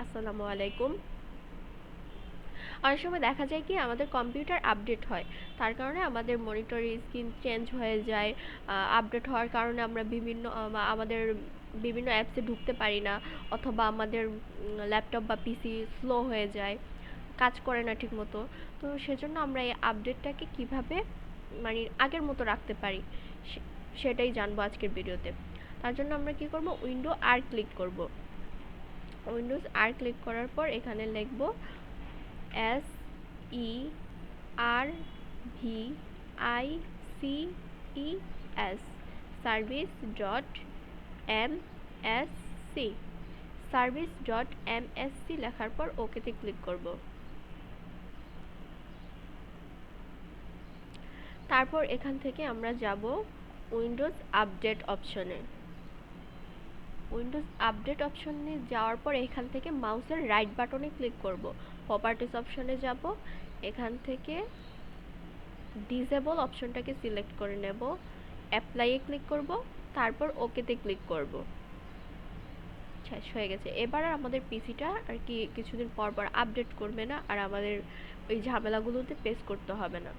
আসসালামু আলাইকুম। অনেক সময় দেখা যায় কি আমাদের কম্পিউটার আপডেট হয়, তার কারণে আমাদের মনিটরের স্ক্রিন চেঞ্জ হয়ে যায়। আপডেট হওয়ার কারণে আমরা আমাদের বিভিন্ন অ্যাপসে ঢুকতে পারি না, অথবা আমাদের ল্যাপটপ বা পিসি স্লো হয়ে যায়, কাজ করে না ঠিক মতো। তো সেজন্য আমরা এই আপডেটটাকে কিভাবে মানে আগের মতো রাখতে পারি, সেটাই জানবো আজকের ভিডিওতে। তার জন্য আমরা কি করব, উইন্ডো আর ক্লিক করব। উইন্ডোজ আর ক্লিক করার পর এখানে লিখব SERVICES সার্ভিস.msc। সার্ভিস.msc লেখার পর ওকেতে ক্লিক করব। তারপর এখান থেকে আমরা যাব উইন্ডোজ আপডেট অপশনে। উইন্ডোজ আপডেট অপশনে যাওয়ার পর এখান থেকে মাউসের রাইট বাটনে ক্লিক করব। প্রপার্টিস অপশনে যাব, এখান থেকে ডিসেবল অপশনটাকে সিলেক্ট করে নেব, অ্যাপ্লাইয়ে ক্লিক করব, তারপর ওকেতে ক্লিক করব। শেষ হয়ে গেছে। এবার আর আমাদের পিসিটা আর কি কিছুদিন পর পর আপডেট করবে না, আর আমাদের ওই ঝামেলাগুলোতে পেস করতে হবে না।